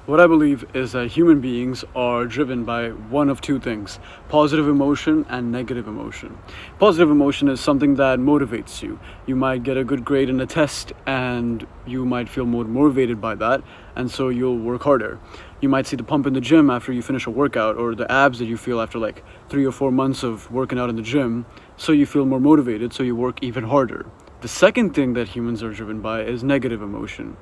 What I believe is that human beings are driven by one of two things: positive emotion and negative emotion. Positive emotion is something that motivates you. You might get a good grade in a test and you might feel more motivated by that, and so you'll work harder. You might see the pump in the gym after you finish a workout, or the abs that you feel after like 3 or 4 months of working out in the gym, so you feel more motivated, so you work even harder. The second thing that humans are driven by is negative emotion.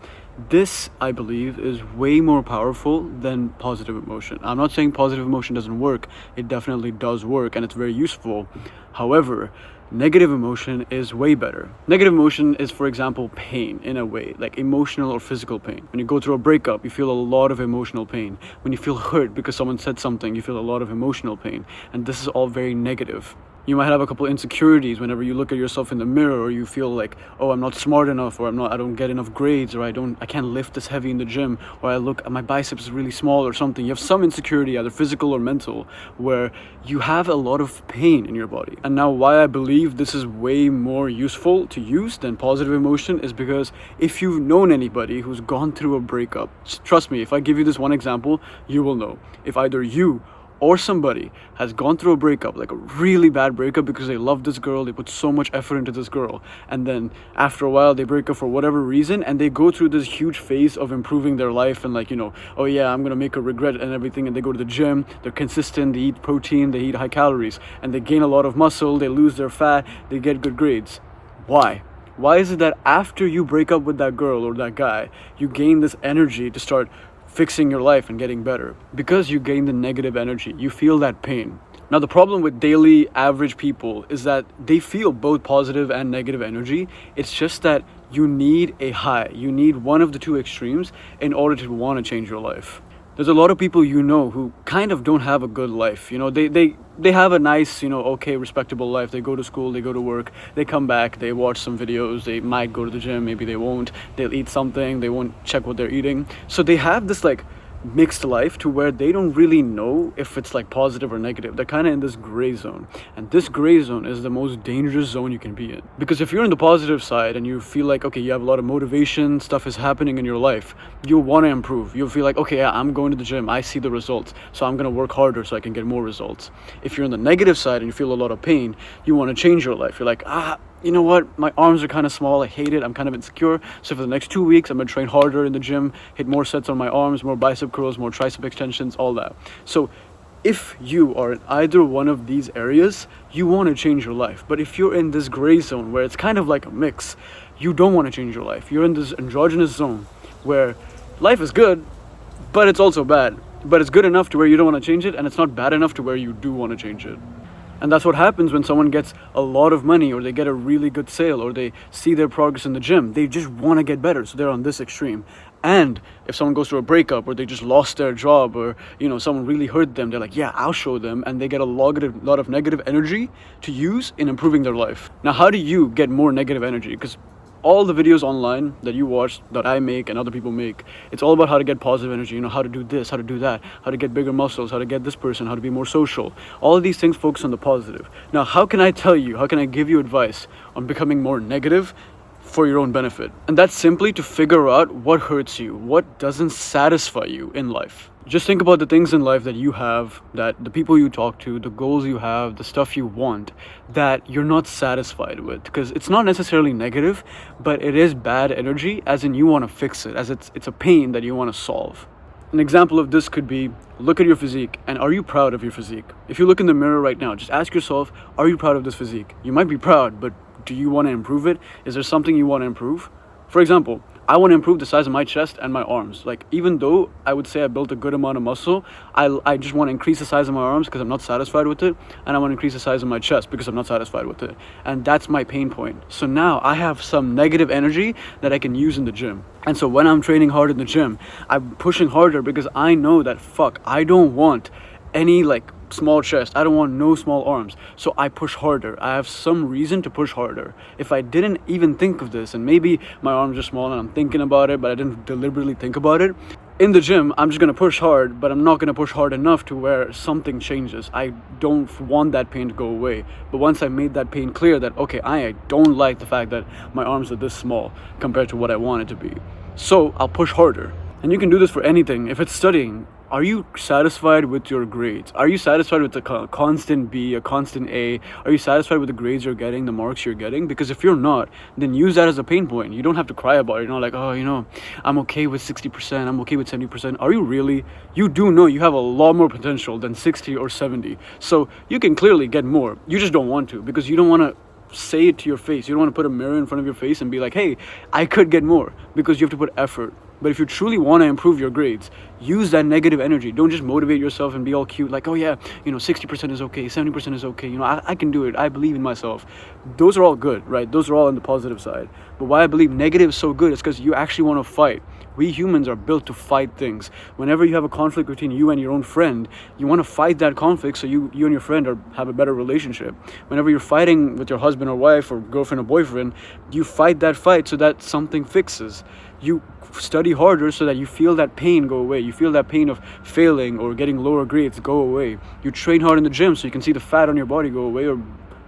This, I believe, is way more powerful than positive emotion. I'm not saying positive emotion doesn't work. It definitely does work and it's very useful. However, negative emotion is way better. Negative emotion is, for example, pain in a way, like emotional or physical pain. When you go through a breakup, you feel a lot of emotional pain. When you feel hurt because someone said something, you feel a lot of emotional pain. And this is all very negative. You might have a couple insecurities whenever you look at yourself in the mirror, or you feel like, oh, I'm not smart enough, or I don't get enough grades, or I can't lift this heavy in the gym, or I look, my biceps is really small or something. You have some insecurity, either physical or mental, where you have a lot of pain in your body. And now why I believe this is way more useful to use than positive emotion is because if you've known anybody who's gone through a breakup, trust me, if I give you this one example, you will know. If either you or somebody has gone through a breakup, like a really bad breakup, because they love this girl, they put so much effort into this girl, and then after a while they break up for whatever reason, and they go through this huge phase of improving their life and like, oh yeah, I'm gonna make her regret and everything, and they go to the gym, they're consistent, they eat protein, they eat high calories, and they gain a lot of muscle, they lose their fat, they get good grades. Why is it that after you break up with that girl or that guy, you gain this energy to start fixing your life and getting better? Because you gain the negative energy, you feel that pain. Now the problem with daily average people is that they feel both positive and negative energy. It's just that you need a high, you need one of the two extremes in order to want to change your life. There's a lot of people who kind of don't have a good life. They have a nice, okay, respectable life. They go to school, they go to work, they come back, they watch some videos, they might go to the gym, maybe they won't. They'll eat something, they won't check what they're eating. So they have this like mixed life to where they don't really know if it's like positive or negative. They're kind of in this gray zone, and this gray zone is the most dangerous zone you can be in, because if you're in the positive side and you feel like, okay, you have a lot of motivation, stuff is happening in your life, you'll want to improve. You'll feel like, okay, yeah, I'm going to the gym, I see the results, so I'm going to work harder so I can get more results. If you're on the negative side and you feel a lot of pain, you want to change your life. You're like, you know what, my arms are kind of small, I hate it, I'm kind of insecure, so for the next 2 weeks I'm going to train harder in the gym, hit more sets on my arms, more bicep curls, more tricep extensions, all that. So if you are in either one of these areas, you want to change your life. But if you're in this gray zone where it's kind of like a mix, you don't want to change your life. You're in this androgynous zone where life is good, but it's also bad. But it's good enough to where you don't want to change it, and it's not bad enough to where you do want to change it. And that's what happens when someone gets a lot of money, or they get a really good sale, or they see their progress in the gym. They just want to get better, so they're on this extreme. And if someone goes through a breakup, or they just lost their job, or someone really hurt them, they're like, yeah, I'll show them, and they get a lot of negative energy to use in improving their life. Now, how do you get more negative energy? Because all the videos online that you watch, that I make and other people make, it's all about how to get positive energy, how to do this, how to do that, how to get bigger muscles, how to get this person, how to be more social. All of these things focus on the positive. Now, how can I give you advice on becoming more negative for your own benefit? And that's simply to figure out what hurts you, what doesn't satisfy you in life. Just think about the things in life that you have, that the people you talk to, the goals you have, the stuff you want, that you're not satisfied with. Because it's not necessarily negative, but it is bad energy, as in you want to fix it, as it's a pain that you want to solve. An example of this could be, look at your physique, and are you proud of your physique? If you look in the mirror right now, just ask yourself, are you proud of this physique? You might be proud, but do you want to improve it? Is there something you want to improve? For example, I want to improve the size of my chest and my arms. Like, even though I would say I built a good amount of muscle, I just want to increase the size of my arms because I'm not satisfied with it, and I want to increase the size of my chest because I'm not satisfied with it. And that's my pain point. So now I have some negative energy that I can use in the gym. And so when I'm training hard in the gym, I'm pushing harder because I know that, I don't want any small chest, I don't want no small arms, so I push harder. I have some reason to push harder. If I didn't even think of this, and maybe my arms are small and I'm thinking about it, but I didn't deliberately think about it, in the gym I'm just gonna push hard, but I'm not gonna push hard enough to where something changes. I don't want that pain to go away. But once I made that pain clear that, okay, I don't like the fact that my arms are this small compared to what I want it to be, so I'll push harder. And you can do this for anything. If it's studying, are you satisfied with your grades? Are you satisfied with the constant B, a constant A? Are you satisfied with the grades you're getting, the marks you're getting? Because if you're not, then use that as a pain point. You don't have to cry about it. You're not like, oh, I'm okay with 60%, I'm okay with 70%. Are you really? You do know you have a lot more potential than 60 or 70. So you can clearly get more. You just don't want to, because you don't want to say it to your face. You don't want to put a mirror in front of your face and be like, hey, I could get more, because you have to put effort. But if you truly want to improve your grades, use that negative energy. Don't just motivate yourself and be all cute like, oh yeah, 60% is okay, 70% is okay, I can do it, I believe in myself. Those are all good, right? Those are all on the positive side. But why I believe negative is so good is because you actually want to fight. We humans are built to fight things. Whenever you have a conflict between you and your own friend, you want to fight that conflict so you and your friend have a better relationship. Whenever you're fighting with your husband or wife or girlfriend or boyfriend, you fight that fight so that something fixes. You study harder so that you feel that pain go away. You feel that pain of failing or getting lower grades go away. You train hard in the gym so you can see the fat on your body go away or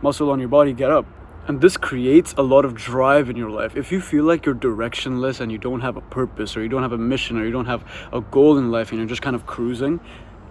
muscle on your body get up. And this creates a lot of drive in your life. If you feel like you're directionless and you don't have a purpose, or you don't have a mission, or you don't have a goal in life and you're just kind of cruising,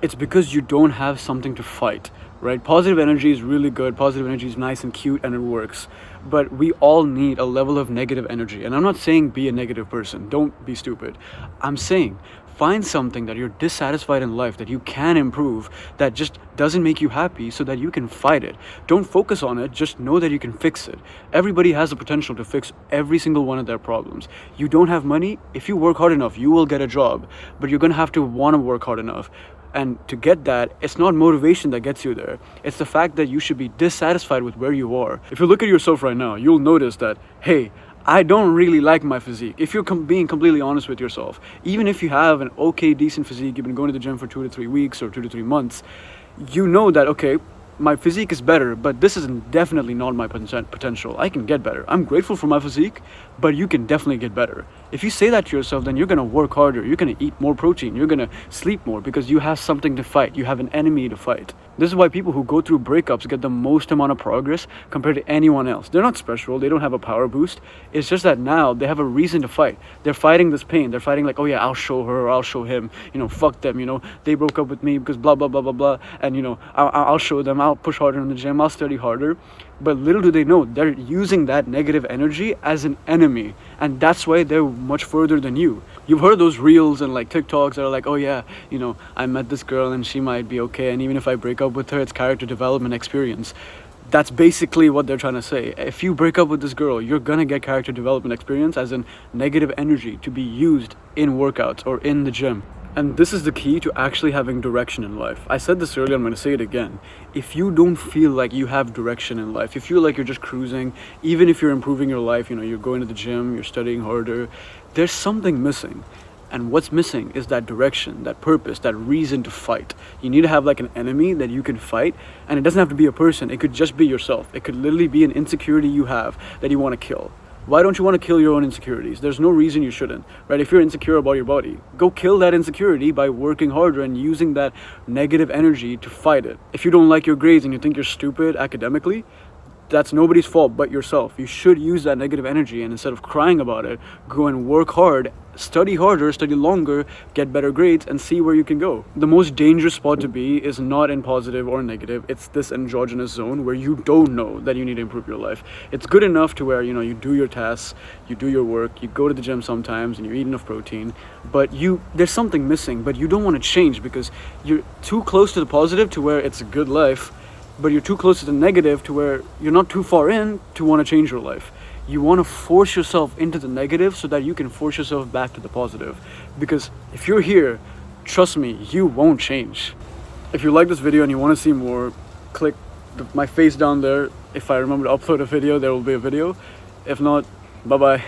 it's because you don't have something to fight, right? Positive energy is really good. Positive energy is nice and cute and it works. But we all need a level of negative energy. And I'm not saying be a negative person. Don't be stupid. I'm saying find something that you're dissatisfied in life, that you can improve, that just doesn't make you happy, so that you can fight it. Don't focus on it, just know that you can fix it. Everybody has the potential to fix every single one of their problems. You don't have money, if you work hard enough, you will get a job, but you're gonna have to wanna work hard enough. And to get that, it's not motivation that gets you there. It's the fact that you should be dissatisfied with where you are. If you look at yourself right now, you'll notice that, hey, I don't really like my physique. If you're being completely honest with yourself, even if you have an okay, decent physique, you've been going to the gym for 2 to 3 weeks or 2 to 3 months, you know that, okay, my physique is better, but this is definitely not my potential. I can get better. I'm grateful for my physique, but you can definitely get better. If you say that to yourself, then you're going to work harder. You're going to eat more protein. You're going to sleep more, because you have something to fight. You have an enemy to fight. This is why people who go through breakups get the most amount of progress compared to anyone else. They're not special. They don't have a power boost. It's just that now they have a reason to fight. They're fighting this pain. They're fighting like, oh yeah, I'll show her or I'll show him. Fuck them. They broke up with me because blah, blah, blah, blah, blah. And, I'll show them. I'll push harder in the gym. I'll study harder. But little do they know, they're using that negative energy as an enemy. And that's why they're much further than you. You've heard those reels and like TikToks that are like, oh yeah, I met this girl and she might be okay. And even if I break up with her, it's character development experience. That's basically what they're trying to say. If you break up with this girl, you're gonna get character development experience as in negative energy to be used in workouts or in the gym. And this is the key to actually having direction in life. I said this earlier, I'm going to say it again. If you don't feel like you have direction in life, you feel like you're just cruising, even if you're improving your life, you're going to the gym, you're studying harder, there's something missing. And what's missing is that direction, that purpose, that reason to fight. You need to have like an enemy that you can fight, and it doesn't have to be a person. It could just be yourself. It could literally be an insecurity you have that you want to kill. Why don't you want to kill your own insecurities? There's no reason you shouldn't, right? If you're insecure about your body, go kill that insecurity by working harder and using that negative energy to fight it. If you don't like your grades and you think you're stupid academically, that's nobody's fault but yourself. You should use that negative energy, and instead of crying about it, go and work hard, study harder, study longer, get better grades, and see where you can go. The most dangerous spot to be is not in positive or negative. It's this androgynous zone where you don't know that you need to improve your life. It's good enough to where, you do your tasks, you do your work, you go to the gym sometimes, and you eat enough protein, but there's something missing, but you don't want to change because you're too close to the positive to where it's a good life, but you're too close to the negative to where you're not too far in to want to change your life. You want to force yourself into the negative so that you can force yourself back to the positive. Because if you're here, trust me, you won't change. If you like this video and you want to see more, click my face down there. If I remember to upload a video, there will be a video. If not, bye-bye.